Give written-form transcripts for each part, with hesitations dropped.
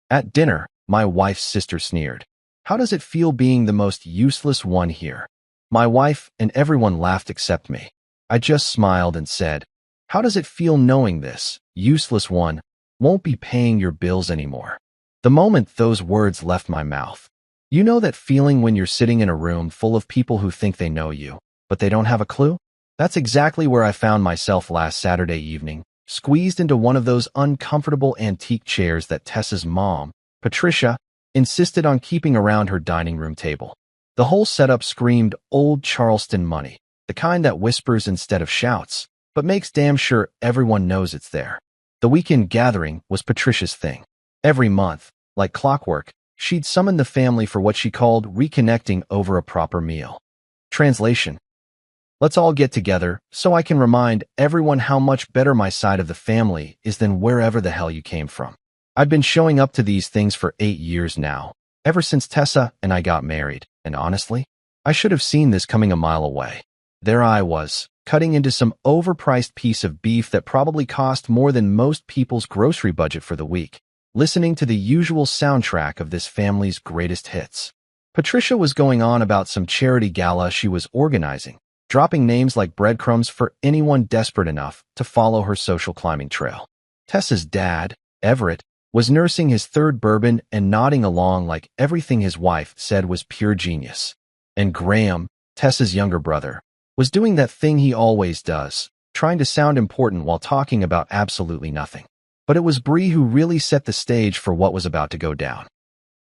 At dinner, my wife's sister sneered. "How does it feel being the most useless one here?" My wife and everyone laughed except me. I just smiled and said, "How does it feel knowing this useless one won't be paying your bills anymore?" The moment those words left my mouth, you know that feeling when you're sitting in a room full of people who think they know you, but they don't have a clue? That's exactly where I found myself last Saturday evening, squeezed into one of those uncomfortable antique chairs that Tessa's mom, Patricia, insisted on keeping around her dining room table. The whole setup screamed old Charleston money, the kind that whispers instead of shouts, but makes damn sure everyone knows it's there. The weekend gathering was Patricia's thing. Every month, like clockwork, she'd summon the family for what she called reconnecting over a proper meal. Translation: let's all get together so I can remind everyone how much better my side of the family is than wherever the hell you came from. I've been showing up to these things for 8 years now, ever since Tessa and I got married, and honestly, I should have seen this coming a mile away. There I was, cutting into some overpriced piece of beef that probably cost more than most people's grocery budget for the week, listening to the usual soundtrack of this family's greatest hits. Patricia was going on about some charity gala she was organizing, dropping names like breadcrumbs for anyone desperate enough to follow her social climbing trail. Tessa's dad, Everett, was nursing his third bourbon and nodding along like everything his wife said was pure genius. And Graham, Tessa's younger brother, was doing that thing he always does, trying to sound important while talking about absolutely nothing. But it was Bree who really set the stage for what was about to go down.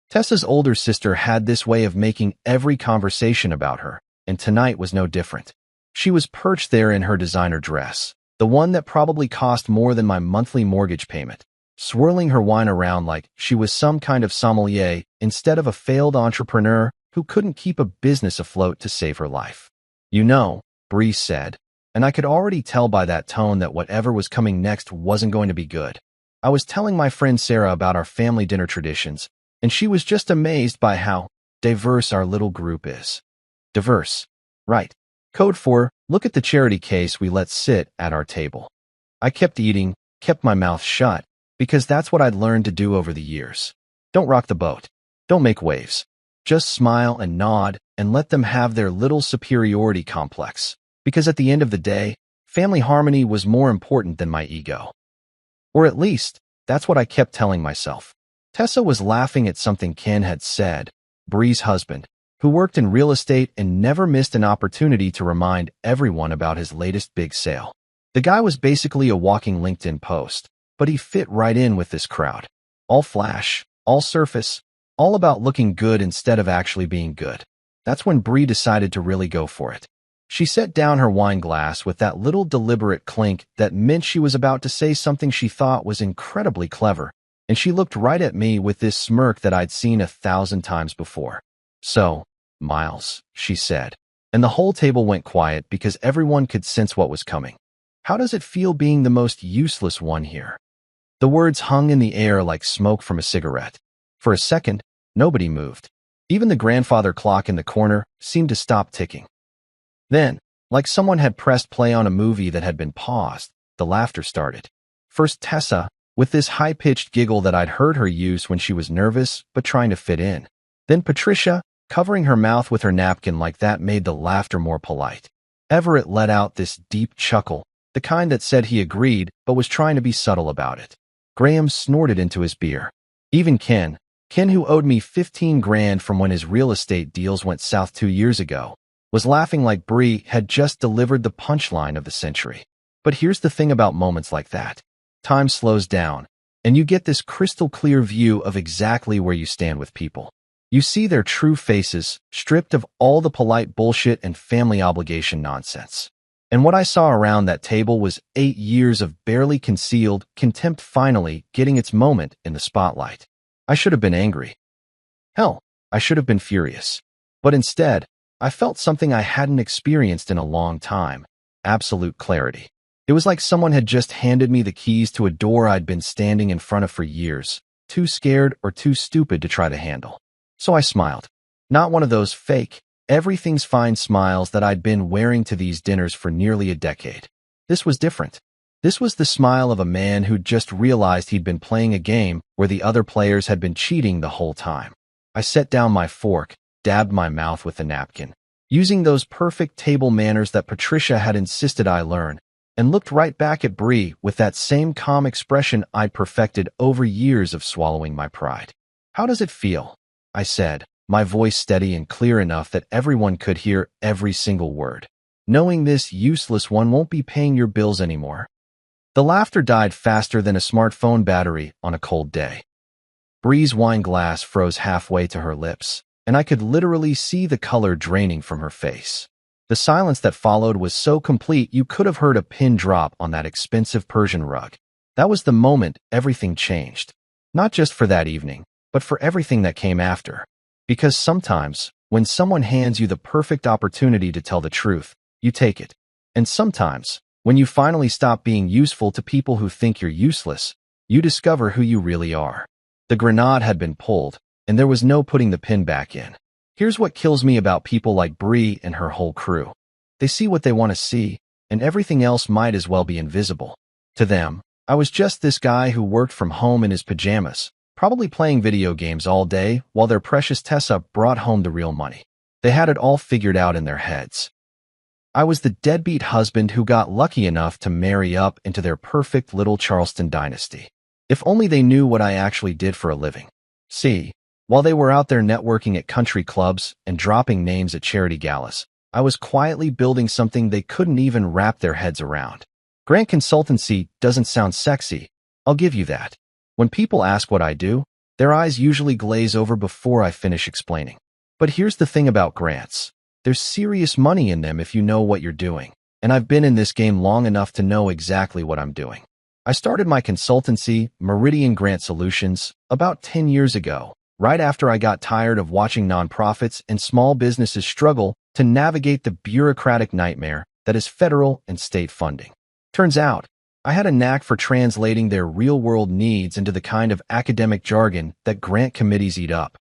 Tessa's older sister had this way of making every conversation about her, and tonight was no different. She was perched there in her designer dress, the one that probably cost more than my monthly mortgage payment, swirling her wine around like she was some kind of sommelier instead of a failed entrepreneur who couldn't keep a business afloat to save her life. "You know," Bree said, and I could already tell by that tone that whatever was coming next wasn't going to be good. I was telling my friend Sarah about our family dinner traditions, and she was just amazed by how diverse our little group is. Diverse. Right. Code for, look at the charity case we let sit at our table. I kept eating, kept my mouth shut, because that's what I'd learned to do over the years. Don't rock the boat. Don't make waves. Just smile and nod and let them have their little superiority complex, because at the end of the day, family harmony was more important than my ego. Or at least, that's what I kept telling myself. Tessa was laughing at something Ken had said, Bree's husband, who worked in real estate and never missed an opportunity to remind everyone about his latest big sale. The guy was basically a walking LinkedIn post, but he fit right in with this crowd. All flash, all surface, all about looking good instead of actually being good. That's when Bree decided to really go for it. She set down her wine glass with that little deliberate clink that meant she was about to say something she thought was incredibly clever, and she looked right at me with this smirk that I'd seen 1,000 times before. "So, Miles," she said, and the whole table went quiet because everyone could sense what was coming. "How does it feel being the most useless one here?" The words hung in the air like smoke from a cigarette. For a second, nobody moved. Even the grandfather clock in the corner seemed to stop ticking. Then, like someone had pressed play on a movie that had been paused, the laughter started. First Tessa, with this high-pitched giggle that I'd heard her use when she was nervous but trying to fit in. Then Patricia, covering her mouth with her napkin like that made the laughter more polite. Everett let out this deep chuckle, the kind that said he agreed but was trying to be subtle about it. Graham snorted into his beer. Even Ken, who owed me 15 grand from when his real estate deals went south 2 years ago, was laughing like Bree had just delivered the punchline of the century. But here's the thing about moments like that. Time slows down, and you get this crystal clear view of exactly where you stand with people. You see their true faces, stripped of all the polite bullshit and family obligation nonsense. And what I saw around that table was 8 years of barely concealed contempt finally getting its moment in the spotlight. I should have been angry. Hell, I should have been furious. But instead, I felt something I hadn't experienced in a long time. Absolute clarity. It was like someone had just handed me the keys to a door I'd been standing in front of for years, too scared or too stupid to try to handle. So I smiled. Not one of those fake, everything's fine smiles that I'd been wearing to these dinners for nearly a decade. This was different. This was the smile of a man who'd just realized he'd been playing a game where the other players had been cheating the whole time. I set down my fork, dabbed my mouth with the napkin, using those perfect table manners that Patricia had insisted I learn, and looked right back at Bree with that same calm expression I'd perfected over years of swallowing my pride. "How does it feel?" I said, my voice steady and clear enough that everyone could hear every single word. "Knowing this useless one won't be paying your bills anymore." The laughter died faster than a smartphone battery on a cold day. Bree's wine glass froze halfway to her lips, and I could literally see the color draining from her face. The silence that followed was so complete you could have heard a pin drop on that expensive Persian rug. That was the moment everything changed. Not just for that evening, but for everything that came after. Because sometimes, when someone hands you the perfect opportunity to tell the truth, you take it. And sometimes, when you finally stop being useful to people who think you're useless, you discover who you really are. The grenade had been pulled, and there was no putting the pin back in. Here's what kills me about people like Bree and her whole crew. They see what they want to see, and everything else might as well be invisible. To them, I was just this guy who worked from home in his pajamas, probably playing video games all day while their precious Tessa brought home the real money. They had it all figured out in their heads. I was the deadbeat husband who got lucky enough to marry up into their perfect little Charleston dynasty. If only they knew what I actually did for a living. See, while they were out there networking at country clubs and dropping names at charity galas, I was quietly building something they couldn't even wrap their heads around. Grant consultancy doesn't sound sexy, I'll give you that. When people ask what I do, their eyes usually glaze over before I finish explaining. But here's the thing about grants. There's serious money in them if you know what you're doing, and I've been in this game long enough to know exactly what I'm doing. I started my consultancy, Meridian Grant Solutions, about 10 years ago, right after I got tired of watching nonprofits and small businesses struggle to navigate the bureaucratic nightmare that is federal and state funding. Turns out, I had a knack for translating their real-world needs into the kind of academic jargon that grant committees eat up.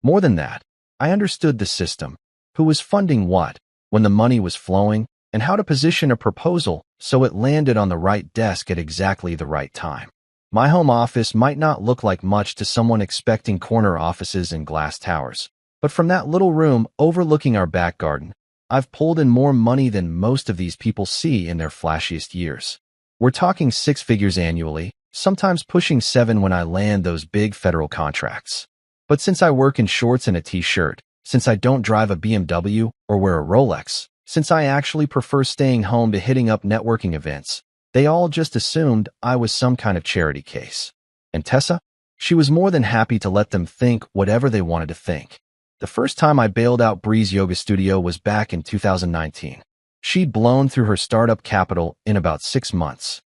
More than that, I understood the system, who was funding what, when the money was flowing, and how to position a proposal so it landed on the right desk at exactly the right time. My home office might not look like much to someone expecting corner offices and glass towers, but from that little room overlooking our back garden, I've pulled in more money than most of these people see in their flashiest years. We're talking 6 figures annually, sometimes pushing 7 when I land those big federal contracts. But since I work in shorts and a t-shirt, since I don't drive a BMW or wear a Rolex, since I actually prefer staying home to hitting up networking events, they all just assumed I was some kind of charity case. And Tessa? She was more than happy to let them think whatever they wanted to think. The first time I bailed out Bree's yoga studio was back in 2019. She'd blown through her startup capital in about 6 months.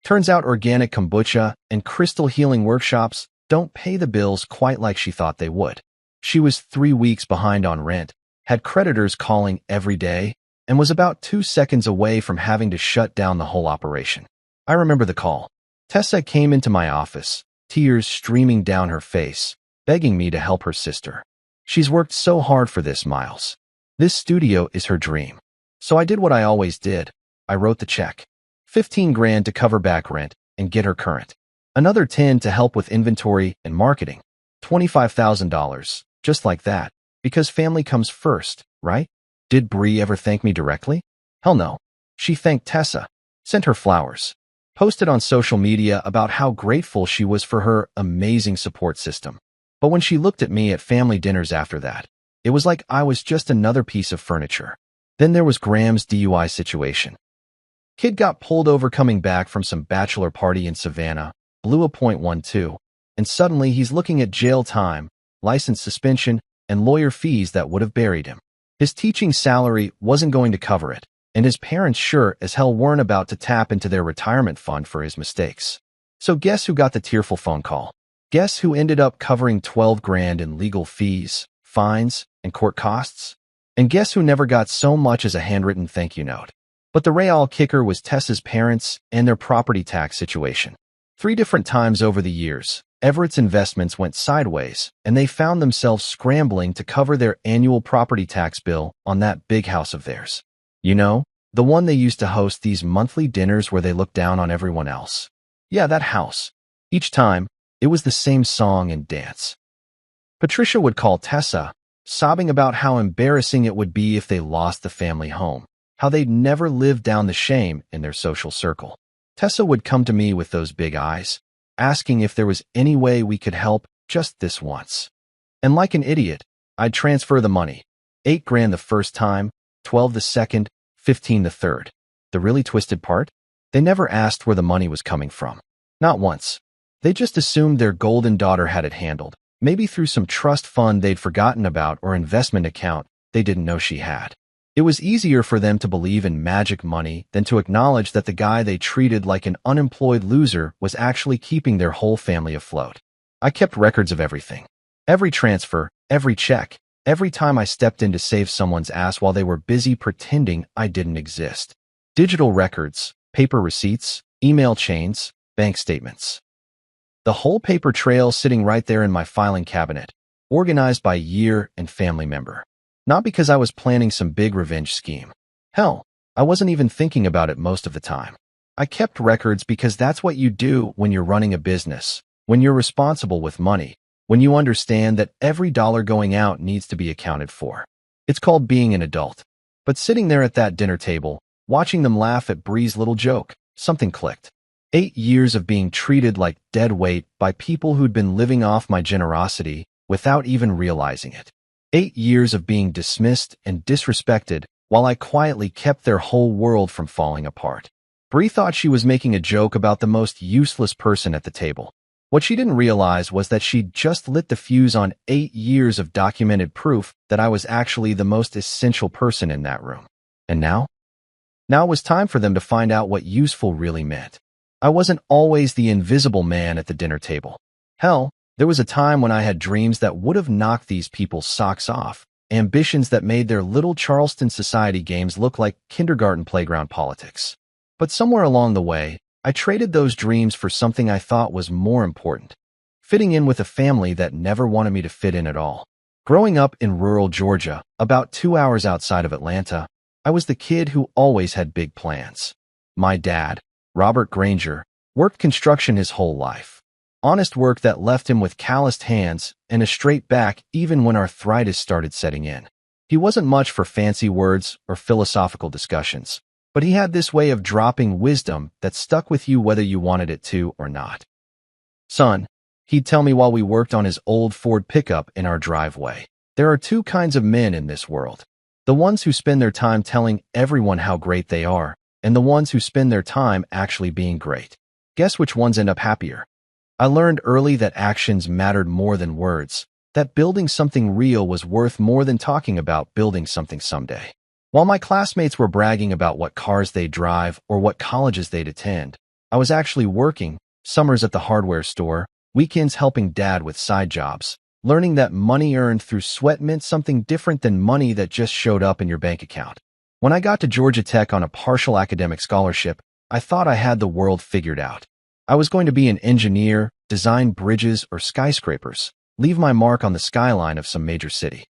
Turns out organic kombucha and crystal healing workshops don't pay the bills quite like she thought they would. She was 3 weeks behind on rent, had creditors calling every day, and was about 2 seconds away from having to shut down the whole operation. I remember the call. Tessa came into my office, tears streaming down her face, begging me to help her sister. She's worked so hard for this, Miles. This studio is her dream. So I did what I always did. I wrote the check. 15 grand to cover back rent and get her current. Another 10 to help with inventory and marketing. $25,000, just like that, because family comes first, right? Did Bree ever thank me directly? Hell no. She thanked Tessa, sent her flowers, posted on social media about how grateful she was for her amazing support system. But when she looked at me at family dinners after that, it was like I was just another piece of furniture. Then there was Graham's DUI situation. Kid got pulled over coming back from some bachelor party in Savannah, blew a .12, and suddenly he's looking at jail time, license suspension, and lawyer fees that would have buried him. His teaching salary wasn't going to cover it, and his parents sure as hell weren't about to tap into their retirement fund for his mistakes. So guess who got the tearful phone call? Guess who ended up covering 12 grand in legal fees, fines, and court costs? And guess who never got so much as a handwritten thank you note? But the real kicker was Tessa's parents and their property tax situation. 3 different times over the years, Everett's investments went sideways, and they found themselves scrambling to cover their annual property tax bill on that big house of theirs. You know, The one they used to host these monthly dinners where they looked down on everyone else. Yeah, that house. Each time, it was the same song and dance. Patricia would call Tessa, sobbing about how embarrassing it would be if they lost the family home, how they'd never live down the shame in their social circle. Tessa would come to me with those big eyes, asking if there was any way we could help just this once. And like an idiot, I'd transfer the money. 8 grand the first time, 12 the second, 15 the third. The really twisted part? They never asked where the money was coming from. Not once. They just assumed their golden daughter had it handled, maybe through some trust fund they'd forgotten about or investment account they didn't know she had. It was easier for them to believe in magic money than to acknowledge that the guy they treated like an unemployed loser was actually keeping their whole family afloat. I kept records of everything. Every transfer, every check, every time I stepped in to save someone's ass while they were busy pretending I didn't exist. Digital records, paper receipts, email chains, bank statements. The whole paper trail sitting right there in my filing cabinet, organized by year and family member. Not because I was planning some big revenge scheme. Hell, I wasn't even thinking about it most of the time. I kept records because that's what you do when you're running a business, when you're responsible with money, when you understand that every dollar going out needs to be accounted for. It's called being an adult. But sitting there at that dinner table, watching them laugh at Bree's little joke, something clicked. 8 years of being treated like dead weight by people who'd been living off my generosity without even realizing it. 8 years of being dismissed and disrespected while I quietly kept their whole world from falling apart. Bree thought she was making a joke about the most useless person at the table. What she didn't realize was that she'd just lit the fuse on 8 years of documented proof that I was actually the most essential person in that room. And now? Now it was time for them to find out what useful really meant. I wasn't always the invisible man at the dinner table. Hell, there was a time when I had dreams that would have knocked these people's socks off, ambitions that made their little Charleston society games look like kindergarten playground politics. But somewhere along the way, I traded those dreams for something I thought was more important, fitting in with a family that never wanted me to fit in at all. Growing up in rural Georgia, about 2 hours outside of Atlanta, I was the kid who always had big plans. My dad, Robert Granger, worked construction his whole life. Honest work that left him with calloused hands and a straight back even when arthritis started setting in. He wasn't much for fancy words or philosophical discussions, but he had this way of dropping wisdom that stuck with you whether you wanted it to or not. Son, he'd tell me while we worked on his old Ford pickup in our driveway, there are 2 kinds of men in this world. The ones who spend their time telling everyone how great they are, and the ones who spend their time actually being great. Guess which ones end up happier? I learned early that actions mattered more than words, that building something real was worth more than talking about building something someday. While my classmates were bragging about what cars they'd drive or what colleges they'd attend, I was actually working, summers at the hardware store, weekends helping dad with side jobs, learning that money earned through sweat meant something different than money that just showed up in your bank account. When I got to Georgia Tech on a partial academic scholarship, I thought I had the world figured out. I was going to be an engineer, design bridges or skyscrapers, leave my mark on the skyline of some major city.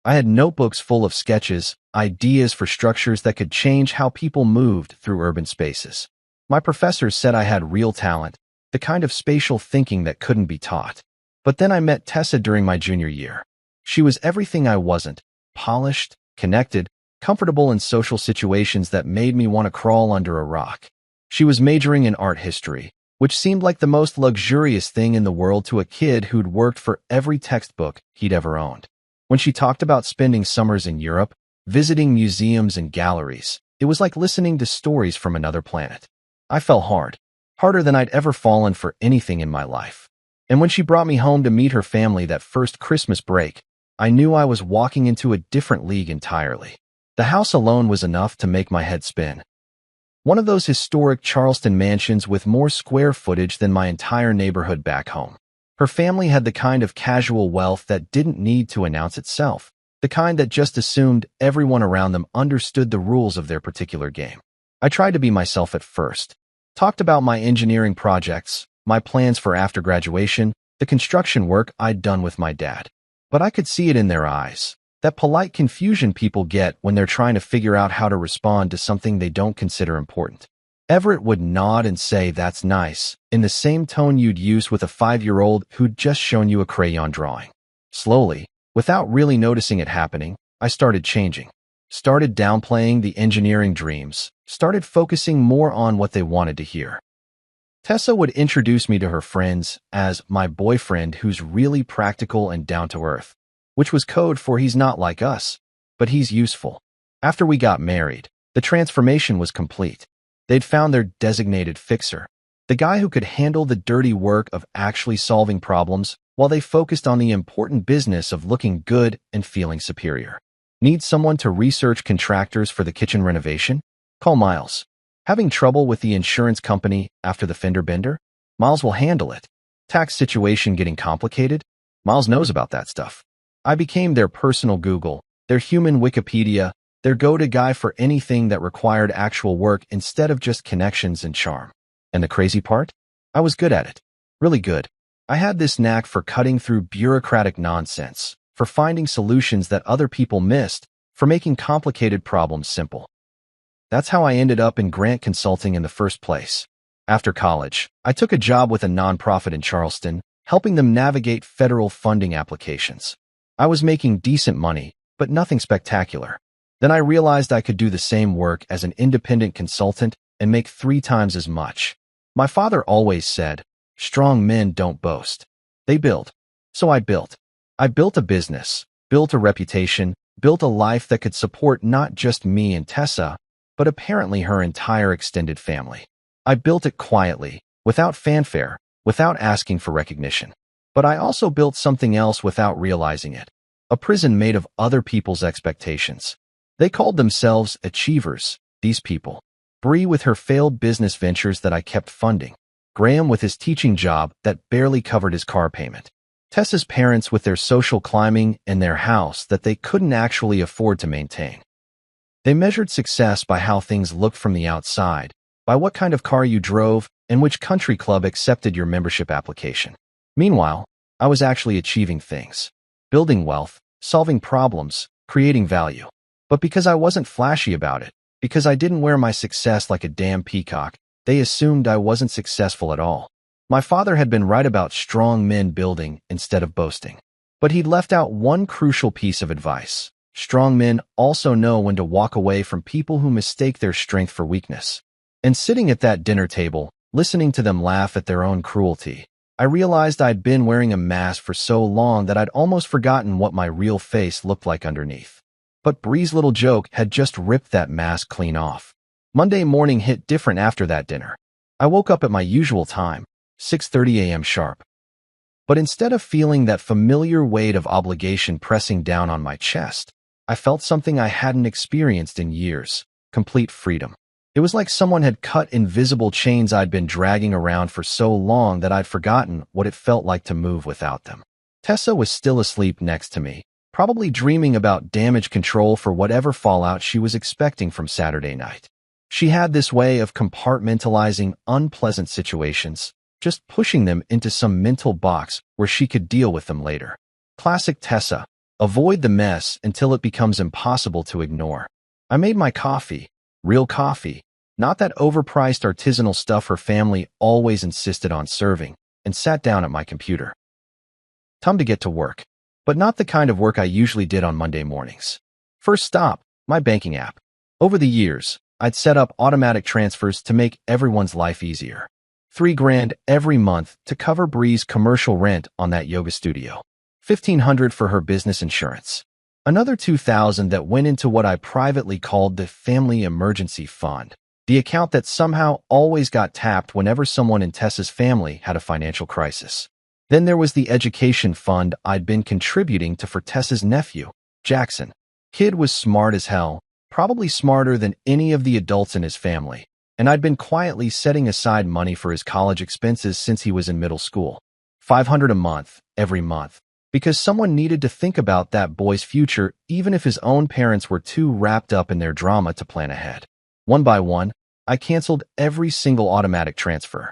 I had notebooks full of sketches, ideas for structures that could change how people moved through urban spaces. My professors said I had real talent, the kind of spatial thinking that couldn't be taught. But then I met Tessa during my junior year. She was everything I wasn't: polished, connected, comfortable in social situations that made me want to crawl under a rock. She was majoring in art history, which seemed like the most luxurious thing in the world to a kid who'd worked for every textbook he'd ever owned. When she talked about spending summers in Europe, visiting museums and galleries, it was like listening to stories from another planet. I fell hard, harder than I'd ever fallen for anything in my life. And when she brought me home to meet her family that first Christmas break, I knew I was walking into a different league entirely. The house alone was enough to make my head spin. One of those historic Charleston mansions with more square footage than my entire neighborhood back home. Her family had the kind of casual wealth that didn't need to announce itself, the kind that just assumed everyone around them understood the rules of their particular game. I tried to be myself at first, talked about my engineering projects, my plans for after graduation, the construction work I'd done with my dad. But I could see it in their eyes. That polite confusion people get when they're trying to figure out how to respond to something they don't consider important. Everett would nod and say, "That's nice," in the same tone you'd use with a 5-year-old who'd just shown you a crayon drawing. Slowly, without really noticing it happening, I started changing. Started downplaying the engineering dreams. Started focusing more on what they wanted to hear. Tessa would introduce me to her friends as my boyfriend who's really practical and down to earth, which was code for he's not like us, but he's useful. After we got married, the transformation was complete. They'd found their designated fixer, the guy who could handle the dirty work of actually solving problems while they focused on the important business of looking good and feeling superior. Need someone to research contractors for the kitchen renovation? Call Miles. Having trouble with the insurance company after the fender bender? Miles will handle it. Tax situation getting complicated? Miles knows about that stuff. I became their personal Google, their human Wikipedia, their go-to guy for anything that required actual work instead of just connections and charm. And the crazy part? I was good at it. Really good. I had this knack for cutting through bureaucratic nonsense, for finding solutions that other people missed, for making complicated problems simple. That's how I ended up in grant consulting in the first place. After college, I took a job with a nonprofit in Charleston, helping them navigate federal funding applications. I was making decent money, but nothing spectacular. Then I realized I could do the same work as an independent consultant and make 3 times as much. My father always said, "Strong men don't boast. They build." So I built. I built a business, built a reputation, built a life that could support not just me and Tessa, but apparently her entire extended family. I built it quietly, without fanfare, without asking for recognition. But I also built something else without realizing it. A prison made of other people's expectations. They called themselves achievers, these people. Bree with her failed business ventures that I kept funding. Graham with his teaching job that barely covered his car payment. Tessa's parents with their social climbing and their house that they couldn't actually afford to maintain. They measured success by how things looked from the outside, by what kind of car you drove, and which country club accepted your membership application. Meanwhile, I was actually achieving things. Building wealth, solving problems, creating value. But because I wasn't flashy about it, because I didn't wear my success like a damn peacock, they assumed I wasn't successful at all. My father had been right about strong men building instead of boasting. But he'd left out one crucial piece of advice. Strong men also know when to walk away from people who mistake their strength for weakness. And sitting at that dinner table, listening to them laugh at their own cruelty, I realized I'd been wearing a mask for so long that I'd almost forgotten what my real face looked like underneath. But Bree's little joke had just ripped that mask clean off. Monday morning hit different after that dinner. I woke up at my usual time, 6:30 a.m. sharp. But instead of feeling that familiar weight of obligation pressing down on my chest, I felt something I hadn't experienced in years, complete freedom. It was like someone had cut invisible chains I'd been dragging around for so long that I'd forgotten what it felt like to move without them. Tessa was still asleep next to me, probably dreaming about damage control for whatever fallout she was expecting from Saturday night. She had this way of compartmentalizing unpleasant situations, just pushing them into some mental box where she could deal with them later. Classic Tessa. Avoid the mess until it becomes impossible to ignore. I made my coffee, real coffee, not that overpriced artisanal stuff her family always insisted on serving, and sat down at my computer. Time to get to work, but not the kind of work I usually did on Monday mornings. First stop, my banking app. Over the years, I'd set up automatic transfers to make everyone's life easier. $3,000 every month to cover Bree's commercial rent on that yoga studio. $1,500 for her business insurance. Another $2,000 that went into what I privately called the Family Emergency Fund, the account that somehow always got tapped whenever someone in Tessa's family had a financial crisis. Then there was the education fund I'd been contributing to for Tessa's nephew, Jackson. Kid was smart as hell, probably smarter than any of the adults in his family, and I'd been quietly setting aside money for his college expenses since he was in middle school. $500 a month, every month, because someone needed to think about that boy's future even if his own parents were too wrapped up in their drama to plan ahead. One by one, I canceled every single automatic transfer.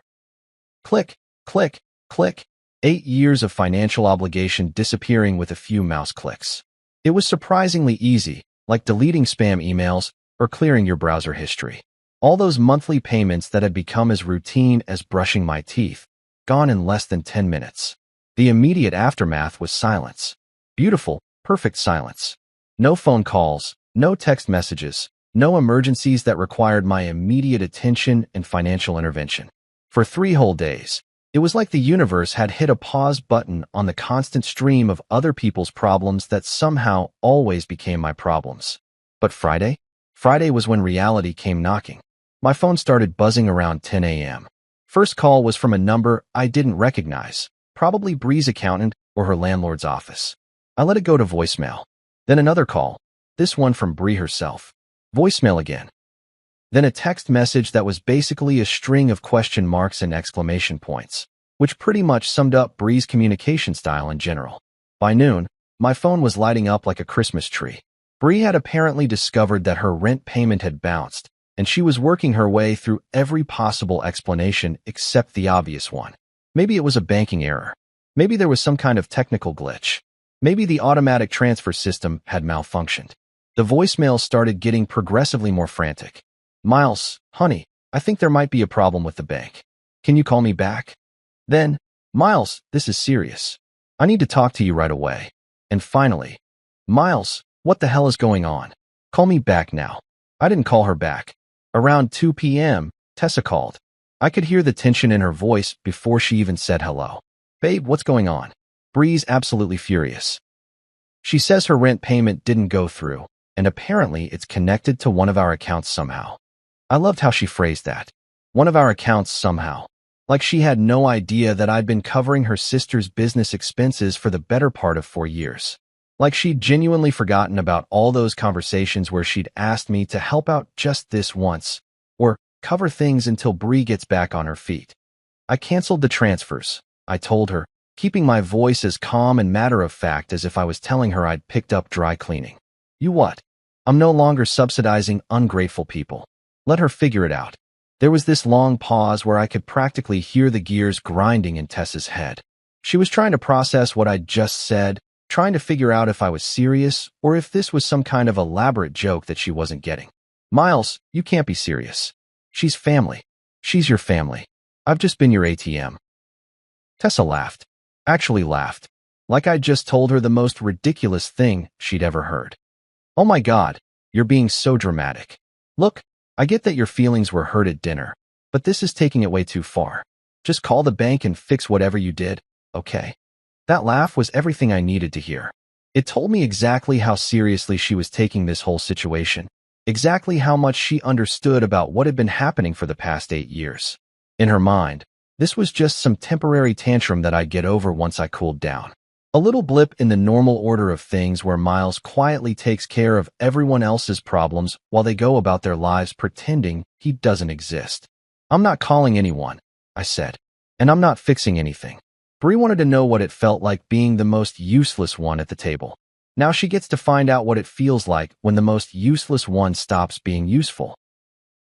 Click, click, click. 8 years of financial obligation disappearing with a few mouse clicks. It was surprisingly easy, like deleting spam emails or clearing your browser history. All those monthly payments that had become as routine as brushing my teeth, gone in less than 10 minutes. The immediate aftermath was silence. Beautiful, perfect silence. No phone calls, no text messages, no emergencies that required my immediate attention and financial intervention. For 3 whole days, it was like the universe had hit a pause button on the constant stream of other people's problems that somehow always became my problems. But Friday? Friday was when reality came knocking. My phone started buzzing around 10 a.m. First call was from a number I didn't recognize, probably Bree's accountant or her landlord's office. I let it go to voicemail. Then another call, this one from Bree herself. Voicemail again. Then a text message that was basically a string of question marks and exclamation points, which pretty much summed up Bree's communication style in general. By noon, my phone was lighting up like a Christmas tree. Bree had apparently discovered that her rent payment had bounced, and she was working her way through every possible explanation except the obvious one. Maybe it was a banking error. Maybe there was some kind of technical glitch. Maybe the automatic transfer system had malfunctioned. The voicemail started getting progressively more frantic. Miles, honey, I think there might be a problem with the bank. Can you call me back? Then, Miles, this is serious. I need to talk to you right away. And finally, Miles, what the hell is going on? Call me back now. I didn't call her back. Around 2 p.m., Tessa called. I could hear the tension in her voice before she even said hello. Babe, what's going on? Bree's absolutely furious. She says her rent payment didn't go through, and apparently it's connected to one of our accounts somehow. I loved how she phrased that. One of our accounts somehow. Like she had no idea that I'd been covering her sister's business expenses for the better part of 4 years. Like she'd genuinely forgotten about all those conversations where she'd asked me to help out just this once, or cover things until Bree gets back on her feet. I canceled the transfers, I told her, keeping my voice as calm and matter-of-fact as if I was telling her I'd picked up dry cleaning. You what? I'm no longer subsidizing ungrateful people. Let her figure it out. There was this long pause where I could practically hear the gears grinding in Tessa's head. She was trying to process what I'd just said, trying to figure out if I was serious or if this was some kind of elaborate joke that she wasn't getting. Miles, you can't be serious. She's family. She's your family. I've just been your ATM. Tessa laughed. Actually laughed. Like I'd just told her the most ridiculous thing she'd ever heard. Oh my God, you're being so dramatic. Look, I get that your feelings were hurt at dinner, but this is taking it way too far. Just call the bank and fix whatever you did, okay? That laugh was everything I needed to hear. It told me exactly how seriously she was taking this whole situation, exactly how much she understood about what had been happening for the past 8 years. In her mind, this was just some temporary tantrum that I'd get over once I cooled down. A little blip in the normal order of things where Miles quietly takes care of everyone else's problems while they go about their lives pretending he doesn't exist. I'm not calling anyone, I said, and I'm not fixing anything. Bree wanted to know what it felt like being the most useless one at the table. Now she gets to find out what it feels like when the most useless one stops being useful.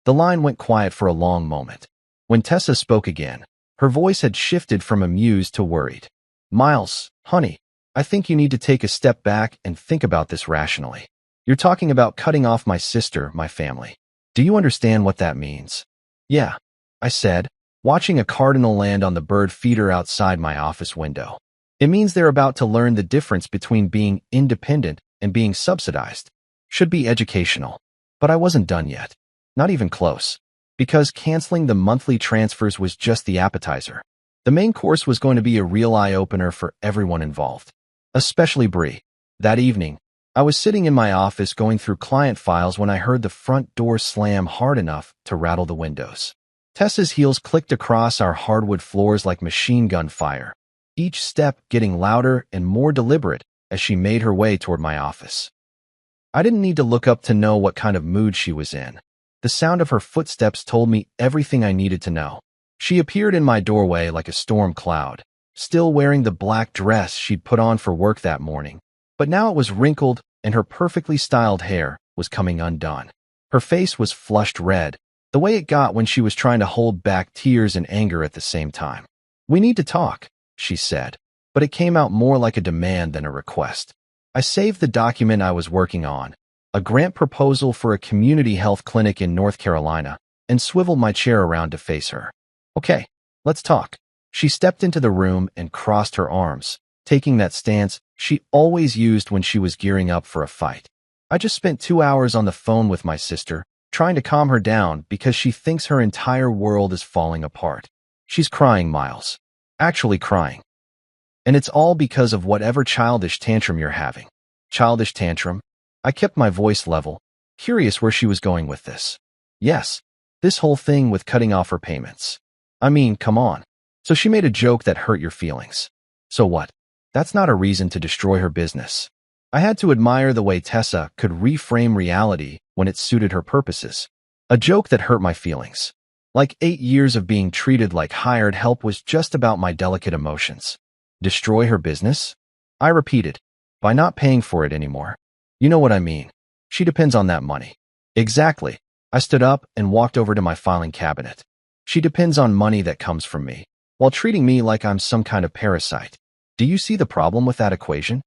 The line went quiet for a long moment. When Tessa spoke again, her voice had shifted from amused to worried. Miles, honey, I think you need to take a step back and think about this rationally. You're talking about cutting off my sister, my family. Do you understand what that means? Yeah, I said, watching a cardinal land on the bird feeder outside my office window. It means they're about to learn the difference between being independent and being subsidized. Should be educational. But I wasn't done yet. Not even close. Because canceling the monthly transfers was just the appetizer. The main course was going to be a real eye-opener for everyone involved, especially Bree. That evening, I was sitting in my office going through client files when I heard the front door slam hard enough to rattle the windows. Tessa's heels clicked across our hardwood floors like machine gun fire, each step getting louder and more deliberate as she made her way toward my office. I didn't need to look up to know what kind of mood she was in. The sound of her footsteps told me everything I needed to know. She appeared in my doorway like a storm cloud, still wearing the black dress she'd put on for work that morning, but now it was wrinkled and her perfectly styled hair was coming undone. Her face was flushed red, the way it got when she was trying to hold back tears and anger at the same time. We need to talk, she said, but it came out more like a demand than a request. I saved the document I was working on, a grant proposal for a community health clinic in North Carolina, and swiveled my chair around to face her. Okay, let's talk. She stepped into the room and crossed her arms, taking that stance she always used when she was gearing up for a fight. I just spent 2 hours on the phone with my sister, trying to calm her down because she thinks her entire world is falling apart. She's crying, Miles. Actually crying. And it's all because of whatever childish tantrum you're having. Childish tantrum? I kept my voice level, curious where she was going with this. Yes, this whole thing with cutting off her payments. I mean, come on. So she made a joke that hurt your feelings. So what? That's not a reason to destroy her business. I had to admire the way Tessa could reframe reality when it suited her purposes. A joke that hurt my feelings. Like 8 years of being treated like hired help was just about my delicate emotions. Destroy her business? I repeated, by not paying for it anymore. You know what I mean. She depends on that money. Exactly. I stood up and walked over to my filing cabinet. She depends on money that comes from me, while treating me like I'm some kind of parasite. Do you see the problem with that equation?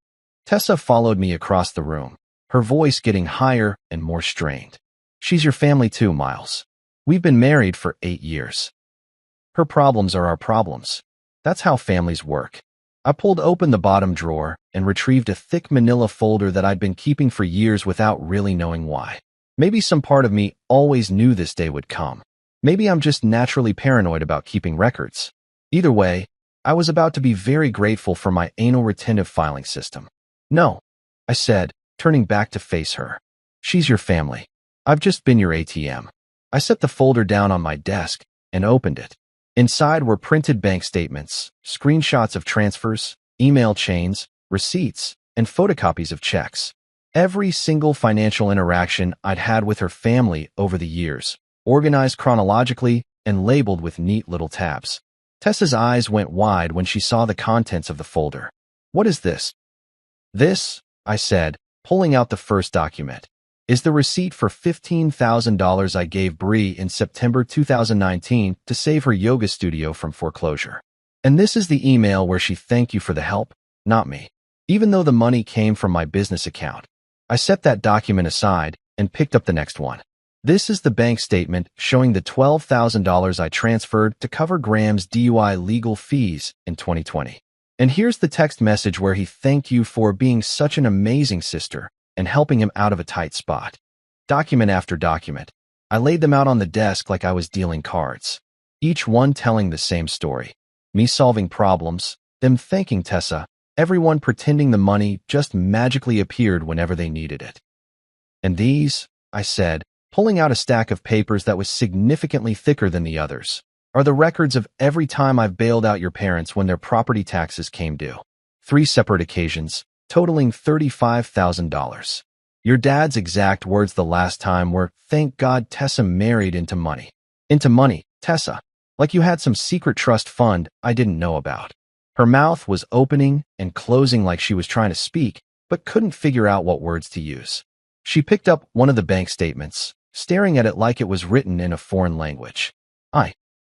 Tessa followed me across the room, her voice getting higher and more strained. She's your family too, Miles. We've been married for 8 years. Her problems are our problems. That's how families work. I pulled open the bottom drawer and retrieved a thick manila folder that I'd been keeping for years without really knowing why. Maybe some part of me always knew this day would come. Maybe I'm just naturally paranoid about keeping records. Either way, I was about to be very grateful for my anal retentive filing system. No, I said, turning back to face her. She's your family. I've just been your ATM. I set the folder down on my desk and opened it. Inside were printed bank statements, screenshots of transfers, email chains, receipts, and photocopies of checks. Every single financial interaction I'd had with her family over the years, organized chronologically and labeled with neat little tabs. Tessa's eyes went wide when she saw the contents of the folder. What is this? This, I said, pulling out the first document, is the receipt for $15,000 I gave Bree in September 2019 to save her yoga studio from foreclosure. And this is the email where she thanked you for the help, not me. Even though the money came from my business account, I set that document aside and picked up the next one. This is the bank statement showing the $12,000 I transferred to cover Graham's DUI legal fees in 2020. And here's the text message where he thanked you for being such an amazing sister and helping him out of a tight spot. Document after document, I laid them out on the desk like I was dealing cards, each one telling the same story. Me solving problems, them thanking Tessa, everyone pretending the money just magically appeared whenever they needed it. And these, I said, pulling out a stack of papers that was significantly thicker than the others, are the records of every time I've bailed out your parents when their property taxes came due. 3 separate occasions, totaling $35,000. Your dad's exact words the last time were, "Thank God Tessa married into money." Into money, Tessa. Like you had some secret trust fund I didn't know about. Her mouth was opening and closing like she was trying to speak, but couldn't figure out what words to use. She picked up one of the bank statements, staring at it like it was written in a foreign language.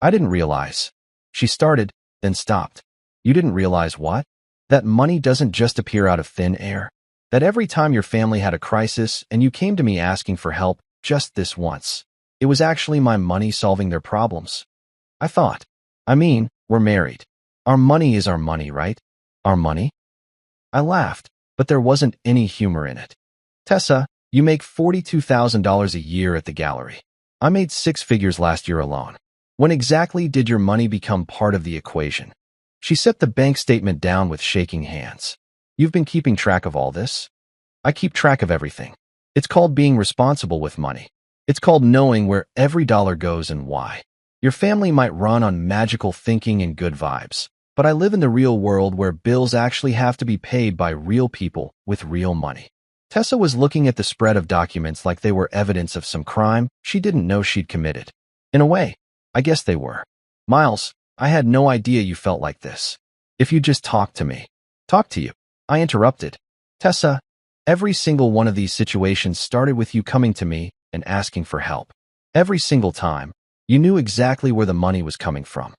I didn't realize. She started, then stopped. You didn't realize what? That money doesn't just appear out of thin air. That every time your family had a crisis and you came to me asking for help just this once, it was actually my money solving their problems. I thought. I mean, we're married. Our money is our money, right? Our money? I laughed, but there wasn't any humor in it. Tessa, you make $42,000 a year at the gallery. I made 6 figures last year alone. When exactly did your money become part of the equation? She set the bank statement down with shaking hands. You've been keeping track of all this? I keep track of everything. It's called being responsible with money. It's called knowing where every dollar goes and why. Your family might run on magical thinking and good vibes, but I live in the real world where bills actually have to be paid by real people with real money. Tessa was looking at the spread of documents like they were evidence of some crime she didn't know she'd committed. In a way, I guess they were. Miles, I had no idea you felt like this. If you just talked to me. Talk to you. I interrupted. Tessa, every single one of these situations started with you coming to me and asking for help. Every single time, you knew exactly where the money was coming from.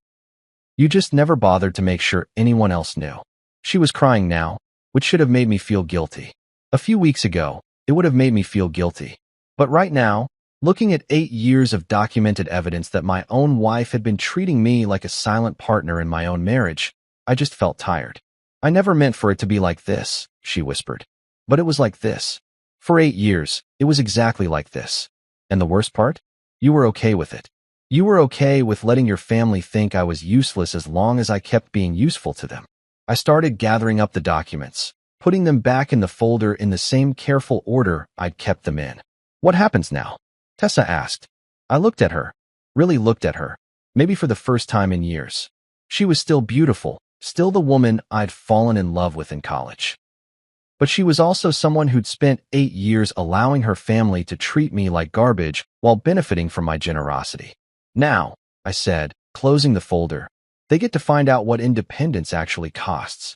You just never bothered to make sure anyone else knew. She was crying now, which should have made me feel guilty. A few weeks ago, it would have made me feel guilty. But right now, looking at 8 years of documented evidence that my own wife had been treating me like a silent partner in my own marriage, I just felt tired. I never meant for it to be like this, she whispered. But it was like this. For 8 years, it was exactly like this. And the worst part? You were okay with it. You were okay with letting your family think I was useless as long as I kept being useful to them. I started gathering up the documents, putting them back in the folder in the same careful order I'd kept them in. What happens now? Tessa asked. I looked at her, really looked at her, maybe for the first time in years. She was still beautiful, still the woman I'd fallen in love with in college. But she was also someone who'd spent 8 years allowing her family to treat me like garbage while benefiting from my generosity. Now, I said, closing the folder, they get to find out what independence actually costs.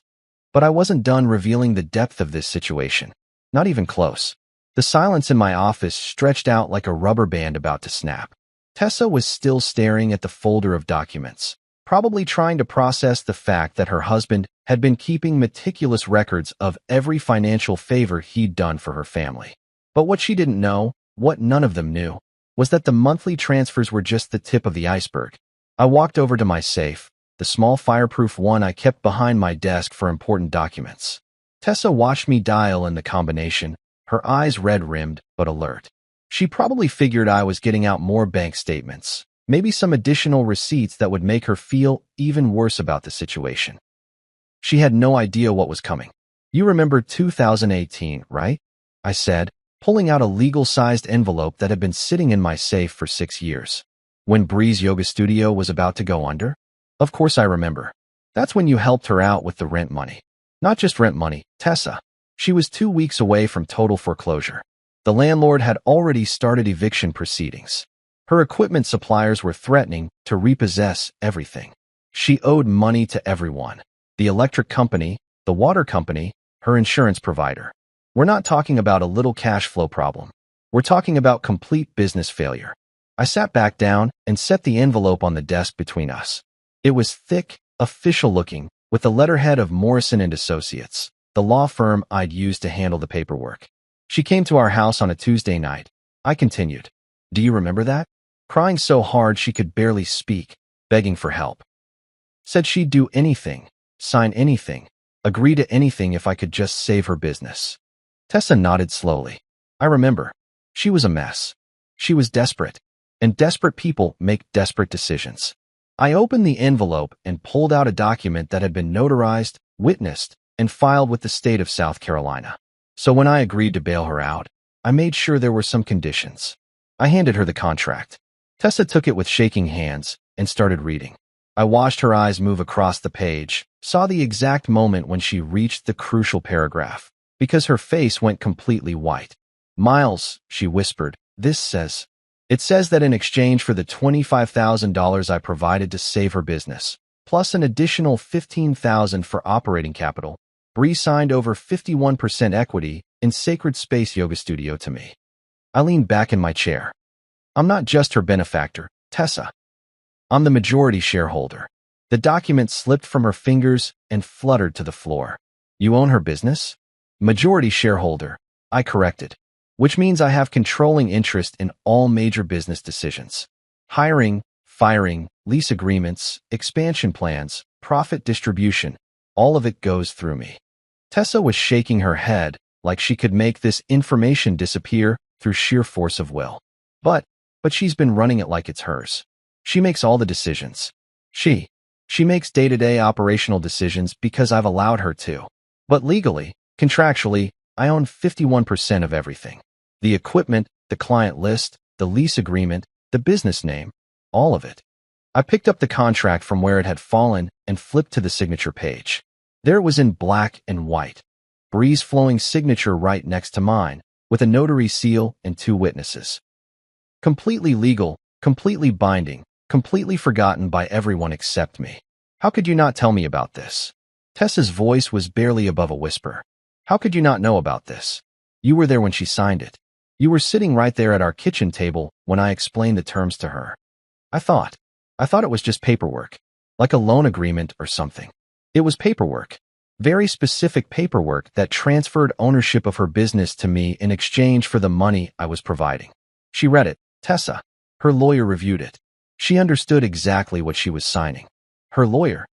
But I wasn't done revealing the depth of this situation. Not even close. The silence in my office stretched out like a rubber band about to snap. Tessa was still staring at the folder of documents, probably trying to process the fact that her husband had been keeping meticulous records of every financial favor he'd done for her family. But what she didn't know, what none of them knew, was that the monthly transfers were just the tip of the iceberg. I walked over to my safe, the small fireproof one I kept behind my desk for important documents. Tessa watched me dial in the combination, her eyes red-rimmed but alert. She probably figured I was getting out more bank statements, maybe some additional receipts that would make her feel even worse about the situation. She had no idea what was coming. You remember 2018, right? I said, pulling out a legal-sized envelope that had been sitting in my safe for 6 years. When Bree's yoga studio was about to go under? Of course I remember. That's when you helped her out with the rent money. Not just rent money, Tessa. She was 2 weeks away from total foreclosure. The landlord had already started eviction proceedings. Her equipment suppliers were threatening to repossess everything. She owed money to everyone. The electric company, the water company, her insurance provider. We're not talking about a little cash flow problem. We're talking about complete business failure. I sat back down and set the envelope on the desk between us. It was thick, official-looking, with the letterhead of Morrison & Associates, the law firm I'd used to handle the paperwork. She came to our house on a Tuesday night. I continued. Do you remember that? Crying so hard she could barely speak, begging for help. Said she'd do anything, sign anything, agree to anything if I could just save her business. Tessa nodded slowly. I remember. She was a mess. She was desperate. And desperate people make desperate decisions. I opened the envelope and pulled out a document that had been notarized, witnessed, and filed with the state of South Carolina. So when I agreed to bail her out, I made sure there were some conditions. I handed her the contract. Tessa took it with shaking hands and started reading. I watched her eyes move across the page, saw the exact moment when she reached the crucial paragraph, because her face went completely white. Miles, she whispered, this says. It says that in exchange for the $25,000 I provided to save her business, plus an additional $15,000 for operating capital, Bree signed over 51% equity in Sacred Space Yoga Studio to me. I leaned back in my chair. I'm not just her benefactor, Tessa. I'm the majority shareholder. The document slipped from her fingers and fluttered to the floor. You own her business? Majority shareholder, I corrected. Which means I have controlling interest in all major business decisions. Hiring, firing, lease agreements, expansion plans, profit distribution, all of it goes through me. Tessa was shaking her head like she could make this information disappear through sheer force of will. But she's been running it like it's hers. She makes all the decisions. She makes day-to-day operational decisions because I've allowed her to. But legally, contractually, I own 51% of everything. The equipment, the client list, the lease agreement, the business name, all of it. I picked up the contract from where it had fallen and flipped to the signature page. There it was in black and white. Bree's flowing signature right next to mine, with a notary seal and 2 witnesses. Completely legal, completely binding, completely forgotten by everyone except me. How could you not tell me about this? Tessa's voice was barely above a whisper. How could you not know about this? You were there when she signed it. You were sitting right there at our kitchen table when I explained the terms to her. I thought it was just paperwork, like a loan agreement or something. It was paperwork. Very specific paperwork that transferred ownership of her business to me in exchange for the money I was providing. She read it. Tessa, her lawyer, reviewed it. She understood exactly what she was signing. Her lawyer,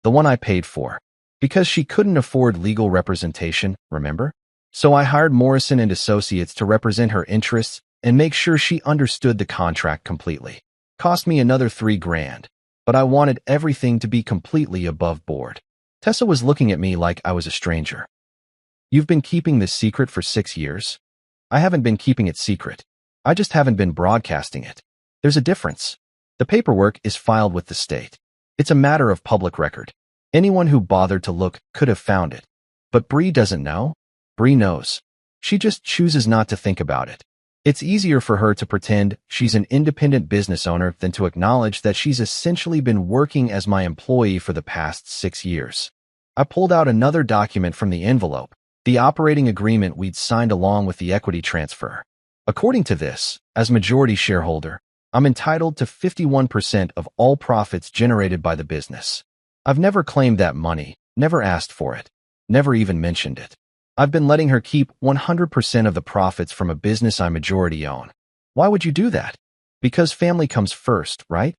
the one I paid for, because she couldn't afford legal representation, remember? So I hired Morrison and Associates to represent her interests and make sure she understood the contract completely. Cost me another $3,000, but I wanted everything to be completely above board. Tessa was looking at me like I was a stranger. You've been keeping this secret for 6 years? I haven't been keeping it secret. I just haven't been broadcasting it. There's a difference. The paperwork is filed with the state. It's a matter of public record. Anyone who bothered to look could have found it. But Bree doesn't know. Bree knows. She just chooses not to think about it. It's easier for her to pretend she's an independent business owner than to acknowledge that she's essentially been working as my employee for the past 6 years. I pulled out another document from the envelope, the operating agreement we'd signed along with the equity transfer. According to this, as majority shareholder, I'm entitled to 51% of all profits generated by the business. I've never claimed that money, never asked for it, never even mentioned it. I've been letting her keep 100% of the profits from a business I majority own. Why would you do that? Because family comes first, right?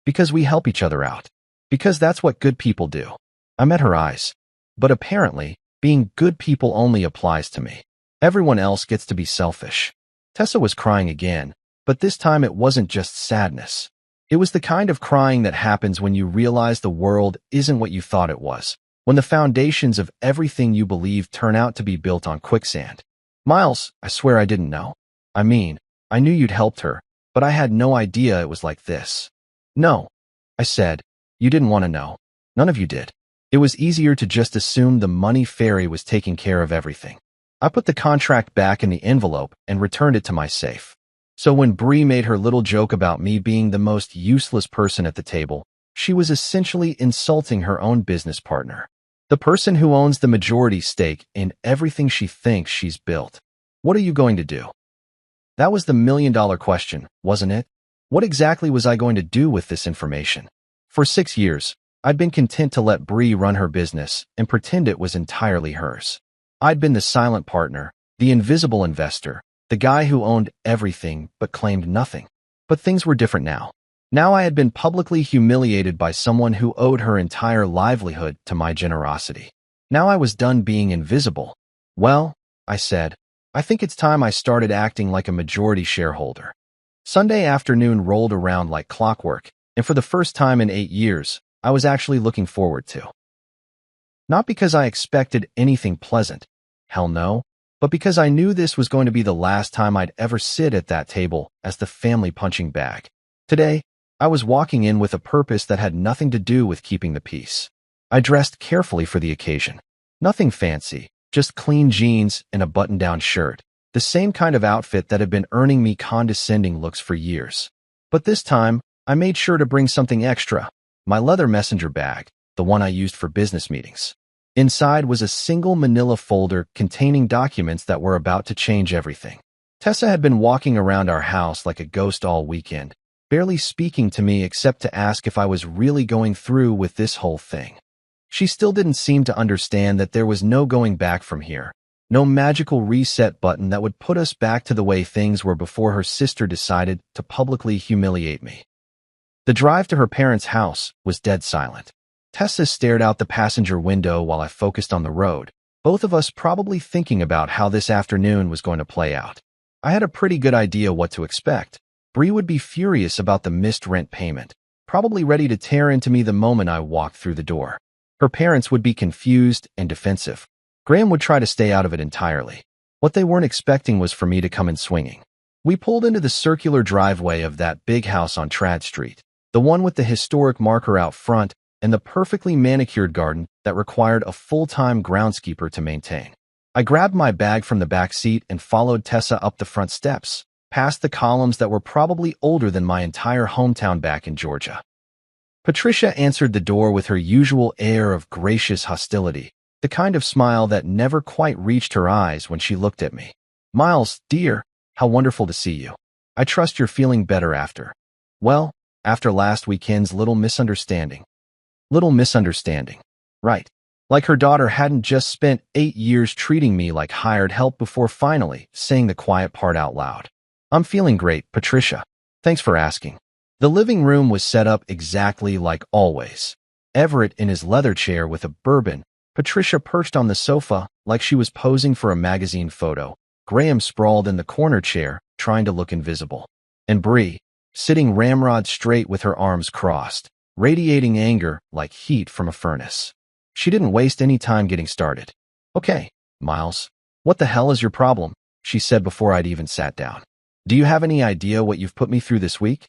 Because we help each other out. Because that's what good people do. I met her eyes. But apparently, being good people only applies to me. Everyone else gets to be selfish. Tessa was crying again, but this time it wasn't just sadness. It was the kind of crying that happens when you realize the world isn't what you thought it was. When the foundations of everything you believe turn out to be built on quicksand. Miles, I swear I didn't know. I mean, I knew you'd helped her, but I had no idea it was like this. No, I said. You didn't want to know. None of you did. It was easier to just assume the money fairy was taking care of everything. I put the contract back in the envelope and returned it to my safe. So when Bree made her little joke about me being the most useless person at the table, she was essentially insulting her own business partner. The person who owns the majority stake in everything she thinks she's built. What are you going to do? That was the million-dollar question, wasn't it? What exactly was I going to do with this information? For 6 years, I'd been content to let Bree run her business and pretend it was entirely hers. I'd been the silent partner, the invisible investor, the guy who owned everything but claimed nothing. But things were different now. Now I had been publicly humiliated by someone who owed her entire livelihood to my generosity. Now I was done being invisible. Well, I said, I think it's time I started acting like a majority shareholder. Sunday afternoon rolled around like clockwork, and for the first time in 8 years, I was actually looking forward to. Not because I expected anything pleasant, hell no, but because I knew this was going to be the last time I'd ever sit at that table as the family punching bag. Today, I was walking in with a purpose that had nothing to do with keeping the peace. I dressed carefully for the occasion. Nothing fancy, just clean jeans and a button-down shirt, the same kind of outfit that had been earning me condescending looks for years. But this time, I made sure to bring something extra, my leather messenger bag, the one I used for business meetings. Inside was a single manila folder containing documents that were about to change everything. Tessa had been walking around our house like a ghost all weekend, barely speaking to me except to ask if I was really going through with this whole thing. She still didn't seem to understand that there was no going back from here, no magical reset button that would put us back to the way things were before her sister decided to publicly humiliate me. The drive to her parents' house was dead silent. Tessa stared out the passenger window while I focused on the road, both of us probably thinking about how this afternoon was going to play out. I had a pretty good idea what to expect. Bree would be furious about the missed rent payment, probably ready to tear into me the moment I walked through the door. Her parents would be confused and defensive. Graham would try to stay out of it entirely. What they weren't expecting was for me to come in swinging. We pulled into the circular driveway of that big house on Trad Street, the one with the historic marker out front and the perfectly manicured garden that required a full-time groundskeeper to maintain. I grabbed my bag from the back seat and followed Tessa up the front steps, past the columns that were probably older than my entire hometown back in Georgia. Patricia answered the door with her usual air of gracious hostility, the kind of smile that never quite reached her eyes when she looked at me. Miles, dear, how wonderful to see you. I trust you're feeling better after. Well, after last weekend's little misunderstanding. Little misunderstanding. Right. Like her daughter hadn't just spent 8 years treating me like hired help before finally saying the quiet part out loud. I'm feeling great, Patricia. Thanks for asking. The living room was set up exactly like always. Everett in his leather chair with a bourbon, Patricia perched on the sofa like she was posing for a magazine photo. Graham sprawled in the corner chair, trying to look invisible. And Bree, sitting ramrod straight with her arms crossed, radiating anger like heat from a furnace. She didn't waste any time getting started. Okay, Miles, what the hell is your problem? She said before I'd even sat down. Do you have any idea what you've put me through this week?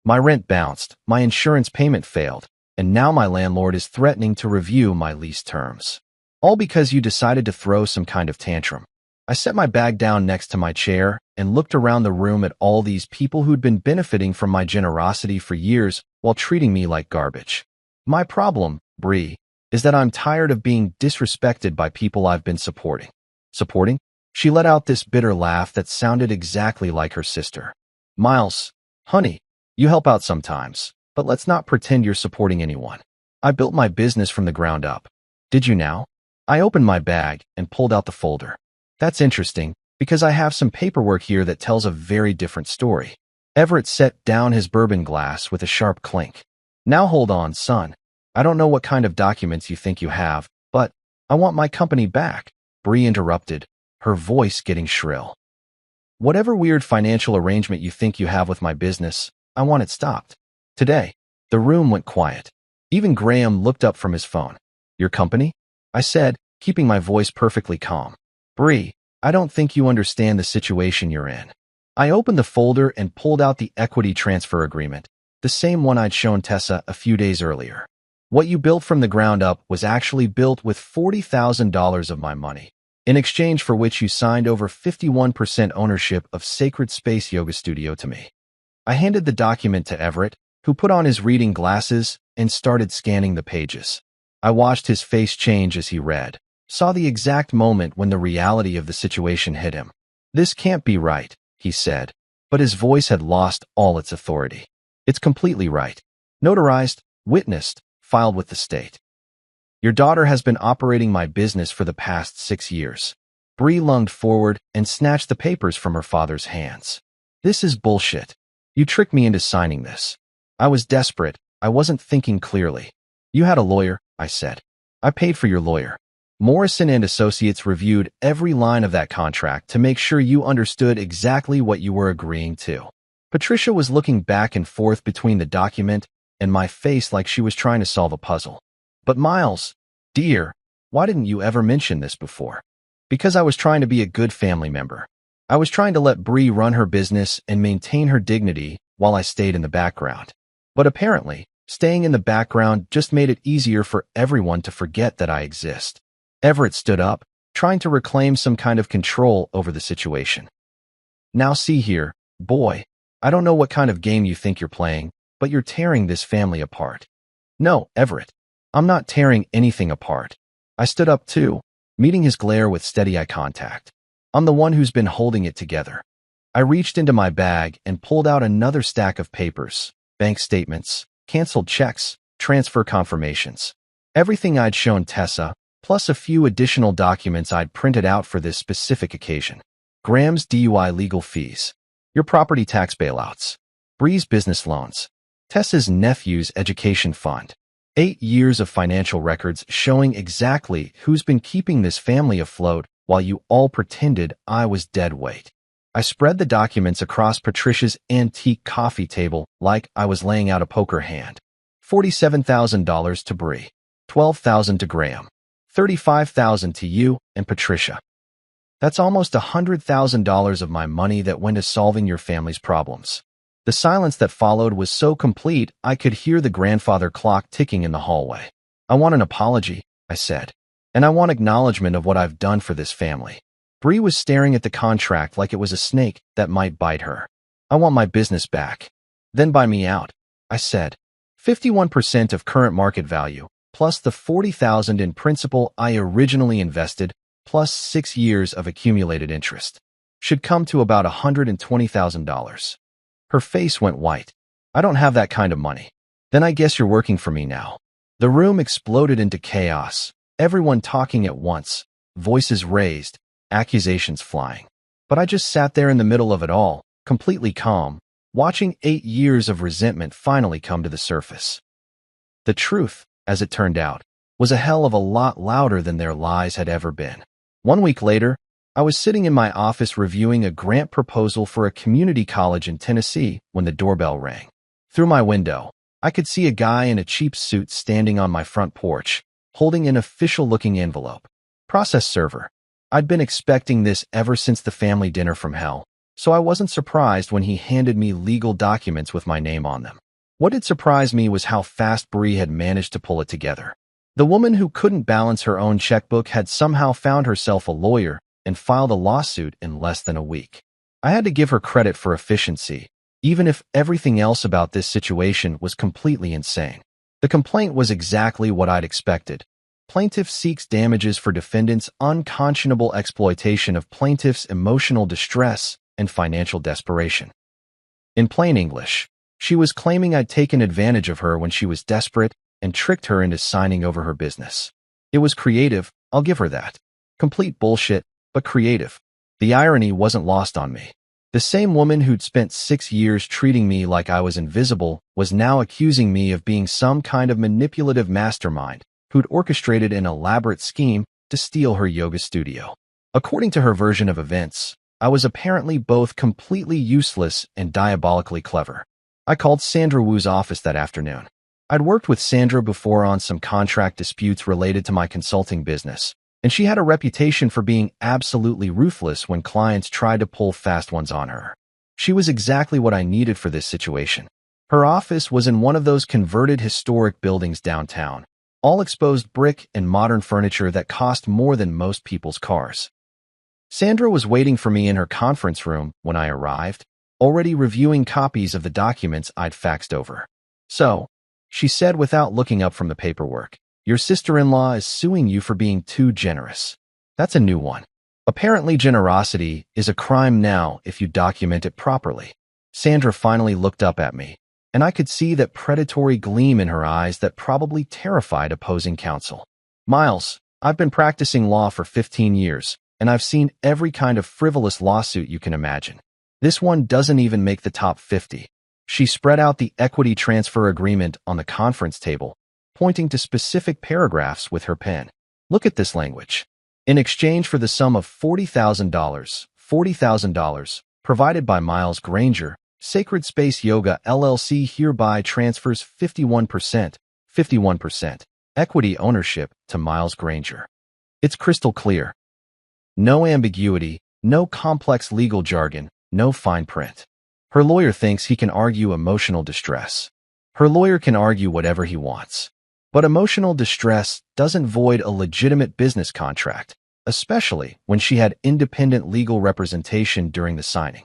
My rent bounced, my insurance payment failed, and now my landlord is threatening to review my lease terms. All because you decided to throw some kind of tantrum. I set my bag down next to my chair and looked around the room at all these people who'd been benefiting from my generosity for years while treating me like garbage. My problem, Bree, is that I'm tired of being disrespected by people I've been supporting. Supporting? She let out this bitter laugh that sounded exactly like her sister. Miles, honey, you help out sometimes, but let's not pretend you're supporting anyone. I built my business from the ground up. Did you now? I opened my bag and pulled out the folder. That's interesting, because I have some paperwork here that tells a very different story. Everett set down his bourbon glass with a sharp clink. Now hold on, son. I don't know what kind of documents you think you have, but I want my company back, Bree interrupted, her voice getting shrill. Whatever weird financial arrangement you think you have with my business, I want it stopped. Today, the room went quiet. Even Graham looked up from his phone. Your company? I said, keeping my voice perfectly calm. Bree, I don't think you understand the situation you're in. I opened the folder and pulled out the equity transfer agreement, the same one I'd shown Tessa a few days earlier. What you built from the ground up was actually built with $40,000 of my money, in exchange for which you signed over 51% ownership of Sacred Space Yoga Studio to me. I handed the document to Everett, who put on his reading glasses and started scanning the pages. I watched his face change as he read, saw the exact moment when the reality of the situation hit him. This can't be right, he said, but his voice had lost all its authority. It's completely right. Notarized, witnessed, filed with the state. Your daughter has been operating my business for the past 6 years. Bree lunged forward and snatched the papers from her father's hands. This is bullshit. You tricked me into signing this. I was desperate. I wasn't thinking clearly. You had a lawyer, I said. I paid for your lawyer. Morrison and Associates reviewed every line of that contract to make sure you understood exactly what you were agreeing to. Patricia was looking back and forth between the document and my face like she was trying to solve a puzzle. But Miles, dear, why didn't you ever mention this before? Because I was trying to be a good family member. I was trying to let Bree run her business and maintain her dignity while I stayed in the background. But apparently, staying in the background just made it easier for everyone to forget that I exist. Everett stood up, trying to reclaim some kind of control over the situation. Now see here, boy, I don't know what kind of game you think you're playing, but you're tearing this family apart. No, Everett, I'm not tearing anything apart. I stood up too, meeting his glare with steady eye contact. I'm the one who's been holding it together. I reached into my bag and pulled out another stack of papers, bank statements, canceled checks, transfer confirmations. Everything I'd shown Tessa, plus a few additional documents I'd printed out for this specific occasion. Graham's DUI legal fees, your property tax bailouts, Bree's business loans, Tessa's nephew's education fund. 8 years of financial records showing exactly who's been keeping this family afloat while you all pretended I was dead weight. I spread the documents across Patricia's antique coffee table like I was laying out a poker hand. $47,000 to Bree, $12,000 to Graham, $35,000 to you and Patricia. That's almost $100,000 of my money that went to solving your family's problems. The silence that followed was so complete I could hear the grandfather clock ticking in the hallway. I want an apology, I said, and I want acknowledgement of what I've done for this family. Bree was staring at the contract like it was a snake that might bite her. I want my business back. Then buy me out, I said. 51% of current market value, plus the $40,000 in principal I originally invested, plus 6 years of accumulated interest, should come to about $120,000. Her face went white. I don't have that kind of money. Then I guess you're working for me now. The room exploded into chaos. Everyone talking at once, voices raised, accusations flying. But I just sat there in the middle of it all, completely calm, watching 8 years of resentment finally come to the surface. The truth, as it turned out, was a hell of a lot louder than their lies had ever been. 1 week later, I was sitting in my office reviewing a grant proposal for a community college in Tennessee when the doorbell rang. Through my window, I could see a guy in a cheap suit standing on my front porch, holding an official-looking envelope. Process server. I'd been expecting this ever since the family dinner from hell, so I wasn't surprised when he handed me legal documents with my name on them. What did surprise me was how fast Bree had managed to pull it together. The woman who couldn't balance her own checkbook had somehow found herself a lawyer and filed a lawsuit in less than a week. I had to give her credit for efficiency, even if everything else about this situation was completely insane. The complaint was exactly what I'd expected. Plaintiff seeks damages for defendant's unconscionable exploitation of plaintiff's emotional distress and financial desperation. In plain English, she was claiming I'd taken advantage of her when she was desperate and tricked her into signing over her business. It was creative, I'll give her that. Complete bullshit, but creative. The irony wasn't lost on me. The same woman who'd spent 6 years treating me like I was invisible was now accusing me of being some kind of manipulative mastermind who'd orchestrated an elaborate scheme to steal her yoga studio. According to her version of events, I was apparently both completely useless and diabolically clever. I called Sandra Wu's office that afternoon. I'd worked with Sandra before on some contract disputes related to my consulting business, and she had a reputation for being absolutely ruthless when clients tried to pull fast ones on her. She was exactly what I needed for this situation. Her office was in one of those converted historic buildings downtown, all exposed brick and modern furniture that cost more than most people's cars. Sandra was waiting for me in her conference room when I arrived, already reviewing copies of the documents I'd faxed over. So, she said without looking up from the paperwork, "Your sister-in-law is suing you for being too generous." That's a new one. Apparently generosity is a crime now if you document it properly. Sandra finally looked up at me, and I could see that predatory gleam in her eyes that probably terrified opposing counsel. "Miles, I've been practicing law for 15 years, and I've seen every kind of frivolous lawsuit you can imagine. This one doesn't even make the top 50. She spread out the equity transfer agreement on the conference table, pointing to specific paragraphs with her pen. "Look at this language. In exchange for the sum of $40,000 provided by Miles Granger, Sacred Space Yoga LLC hereby transfers 51% equity ownership to Miles Granger." It's crystal clear. No ambiguity, no complex legal jargon, no fine print. Her lawyer thinks he can argue emotional distress. Her lawyer can argue whatever he wants. But emotional distress doesn't void a legitimate business contract, especially when she had independent legal representation during the signing.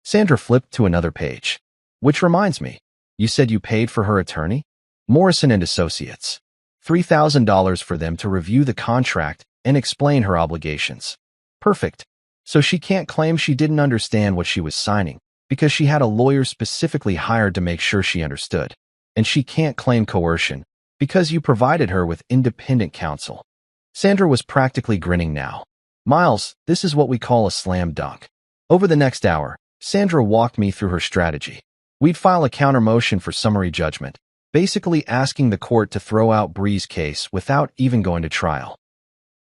Sandra flipped to another page. "Which reminds me, you said you paid for her attorney?" "Morrison and Associates. $3,000 for them to review the contract and explain her obligations." "Perfect. So she can't claim she didn't understand what she was signing, because she had a lawyer specifically hired to make sure she understood. And she can't claim coercion, because you provided her with independent counsel." Sandra was practically grinning now. "Miles, this is what we call a slam dunk." Over the next hour, Sandra walked me through her strategy. We'd file a counter motion for summary judgment, basically asking the court to throw out Bree's case without even going to trial.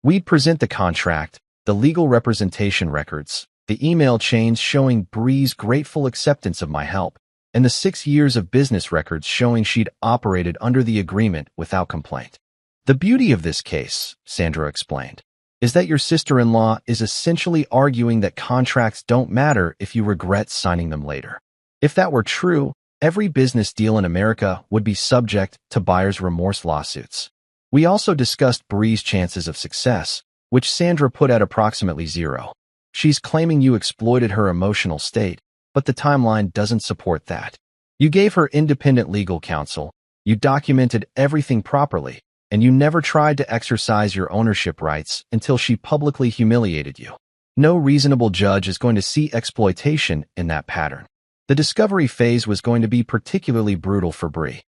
We'd present the contract, the legal representation records, the email chains showing Bree's grateful acceptance of my help, and the 6 years of business records showing she'd operated under the agreement without complaint. "The beauty of this case," Sandra explained, "is that your sister-in-law is essentially arguing that contracts don't matter if you regret signing them later. If that were true, every business deal in America would be subject to buyer's remorse lawsuits." We also discussed Bree's chances of success, which Sandra put at approximately 0. "She's claiming you exploited her emotional state, but the timeline doesn't support that. You gave her independent legal counsel, you documented everything properly, and you never tried to exercise your ownership rights until she publicly humiliated you. No reasonable judge is going to see exploitation in that pattern. The discovery phase was going to be particularly brutal for Bree."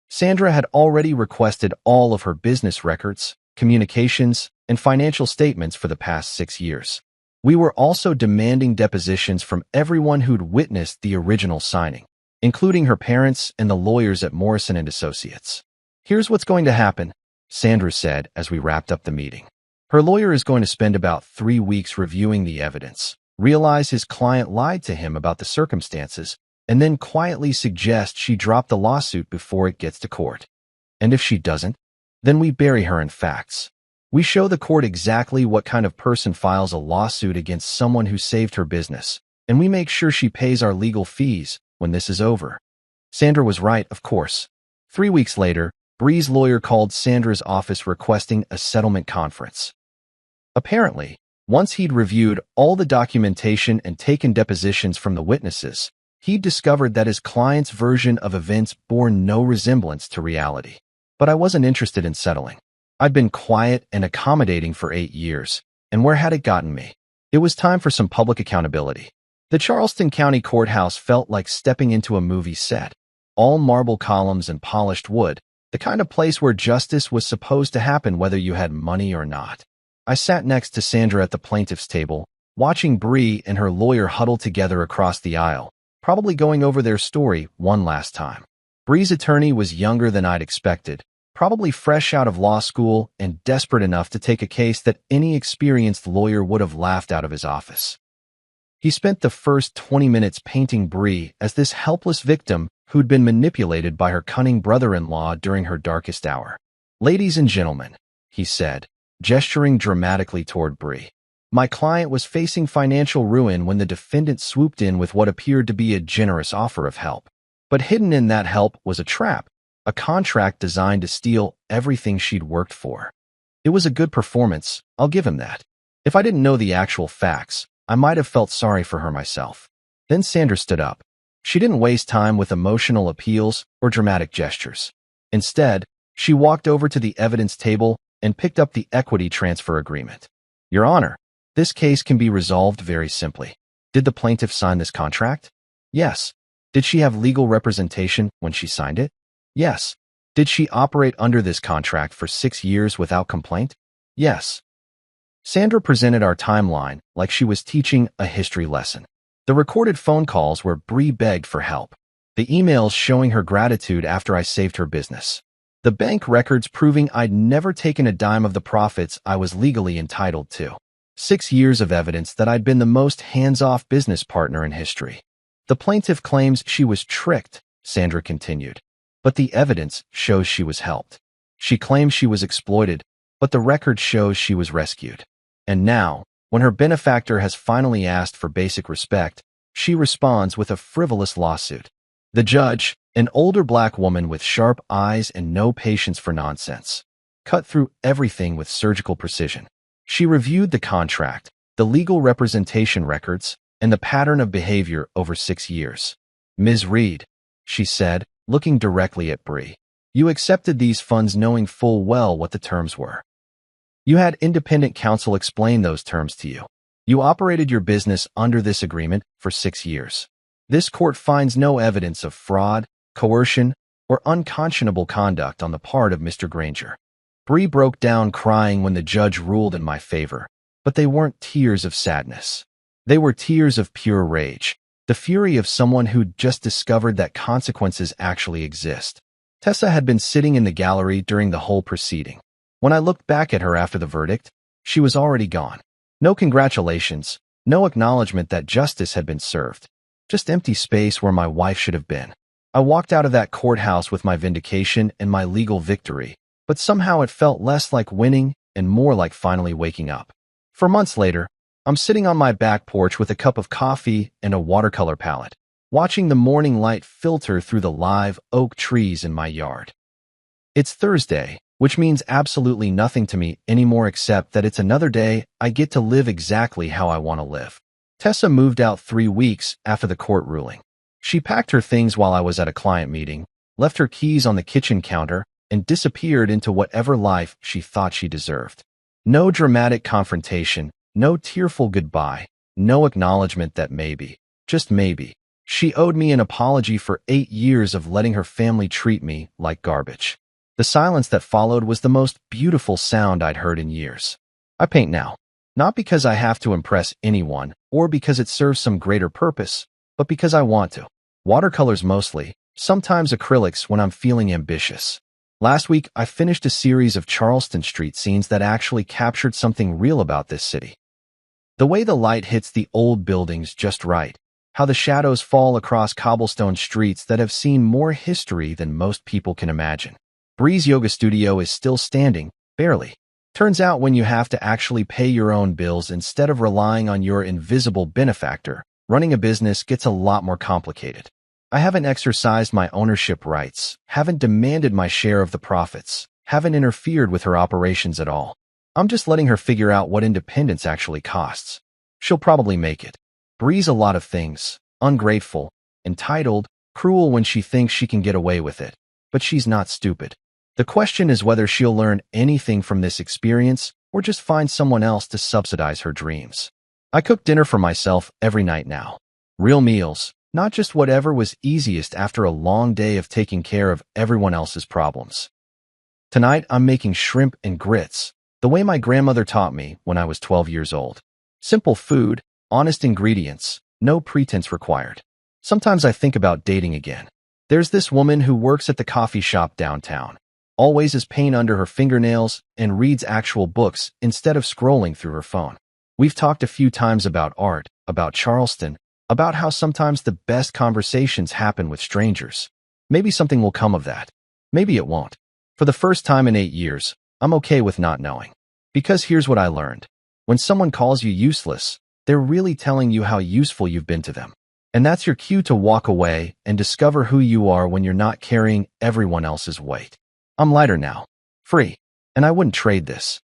Sandra had already requested all of her business records, communications, and financial statements for the past 6 years. We were also demanding depositions from everyone who'd witnessed the original signing, including her parents and the lawyers at Morrison & Associates. Here's what's going to happen, Sandra said as we wrapped up the meeting. Her lawyer is going to spend about 3 weeks reviewing the evidence, realize his client lied to him about the circumstances, and then quietly suggest she drop the lawsuit before it gets to court. And if she doesn't, then we bury her in facts. We show the court exactly what kind of person files a lawsuit against someone who saved her business, and we make sure she pays our legal fees when this is over. Sandra was right, of course. 3 weeks later, Bree's lawyer called Sandra's office requesting a settlement conference. Apparently, once he'd reviewed all the documentation and taken depositions from the witnesses, he'd discovered that his client's version of events bore no resemblance to reality. But I wasn't interested in settling. I'd been quiet and accommodating for 8 years, and where had it gotten me? It was time for some public accountability. The Charleston County Courthouse felt like stepping into a movie set. All marble columns and polished wood, the kind of place where justice was supposed to happen whether you had money or not. I sat next to Sandra at the plaintiff's table, watching Bree and her lawyer huddle together across the aisle, probably going over their story one last time. Bree's attorney was younger than I'd expected, probably fresh out of law school and desperate enough to take a case that any experienced lawyer would have laughed out of his office. He spent the first 20 minutes painting Bree as this helpless victim who'd been manipulated by her cunning brother-in-law during her darkest hour. "Ladies and gentlemen," he said, gesturing dramatically toward Bree. "My client was facing financial ruin when the defendant swooped in with what appeared to be a generous offer of help. But hidden in that help was a trap, a contract designed to steal everything she'd worked for. It was a good performance, I'll give him that. If I didn't know the actual facts, I might have felt sorry for her myself." Then Sandra stood up. She didn't waste time with emotional appeals or dramatic gestures. Instead, she walked over to the evidence table and picked up the equity transfer agreement. "Your Honor, this case can be resolved very simply. Did the plaintiff sign this contract? Yes. Did she have legal representation when she signed it? Yes. Did she operate under this contract for 6 years without complaint? Yes." Sandra presented our timeline like she was teaching a history lesson. The recorded phone calls where Bree begged for help. The emails showing her gratitude after I saved her business. The bank records proving I'd never taken a dime of the profits I was legally entitled to. 6 years of evidence that I'd been the most hands-off business partner in history. "The plaintiff claims she was tricked," Sandra continued, "but the evidence shows she was helped. She claims she was exploited, but the record shows she was rescued. And now, when her benefactor has finally asked for basic respect, she responds with a frivolous lawsuit. The judge, an older black woman with sharp eyes and no patience for nonsense, cut through everything with surgical precision. She reviewed the contract, the legal representation records, and the pattern of behavior over 6 years. "Ms. Reed," she said, looking directly at Bree, "you accepted these funds knowing full well what the terms were. You had independent counsel explain those terms to you. You operated your business under this agreement for 6 years. This court finds no evidence of fraud, coercion, or unconscionable conduct on the part of Mr. Granger." Bree broke down crying when the judge ruled in my favor, but they weren't tears of sadness. They were tears of pure rage, the fury of someone who'd just discovered that consequences actually exist. Tessa had been sitting in the gallery during the whole proceeding. When I looked back at her after the verdict, she was already gone. No congratulations, no acknowledgement that justice had been served. Just empty space where my wife should have been. I walked out of that courthouse with my vindication and my legal victory, but somehow it felt less like winning and more like finally waking up. For months later, I'm sitting on my back porch with a cup of coffee and a watercolor palette, watching the morning light filter through the live oak trees in my yard. It's Thursday, which means absolutely nothing to me anymore except that it's another day I get to live exactly how I want to live. Tessa moved out 3 weeks after the court ruling. She packed her things while I was at a client meeting, left her keys on the kitchen counter, and disappeared into whatever life she thought she deserved. No dramatic confrontation, no tearful goodbye, no acknowledgement that maybe, just maybe, she owed me an apology for 8 years of letting her family treat me like garbage. The silence that followed was the most beautiful sound I'd heard in years. I paint now, not because I have to impress anyone or because it serves some greater purpose, but because I want to. Watercolors mostly, sometimes acrylics when I'm feeling ambitious. Last week, I finished a series of Charleston Street scenes that actually captured something real about this city. The way the light hits the old buildings just right, how the shadows fall across cobblestone streets that have seen more history than most people can imagine. Bree's yoga studio is still standing, barely. Turns out when you have to actually pay your own bills instead of relying on your invisible benefactor, running a business gets a lot more complicated. I haven't exercised my ownership rights, haven't demanded my share of the profits, haven't interfered with her operations at all. I'm just letting her figure out what independence actually costs. She'll probably make it. Bree's a lot of things: ungrateful, entitled, cruel when she thinks she can get away with it. But she's not stupid. The question is whether she'll learn anything from this experience or just find someone else to subsidize her dreams. I cook dinner for myself every night now. Real meals, not just whatever was easiest after a long day of taking care of everyone else's problems. Tonight, I'm making shrimp and grits, the way my grandmother taught me when I was 12 years old. Simple food, honest ingredients, no pretense required. Sometimes I think about dating again. There's this woman who works at the coffee shop downtown, always has paint under her fingernails and reads actual books instead of scrolling through her phone. We've talked a few times about art, about Charleston, about how sometimes the best conversations happen with strangers. Maybe something will come of that. Maybe it won't. For the first time in 8 years, I'm okay with not knowing. Because here's what I learned. When someone calls you useless, they're really telling you how useful you've been to them. And that's your cue to walk away and discover who you are when you're not carrying everyone else's weight. I'm lighter now. Free. And I wouldn't trade this.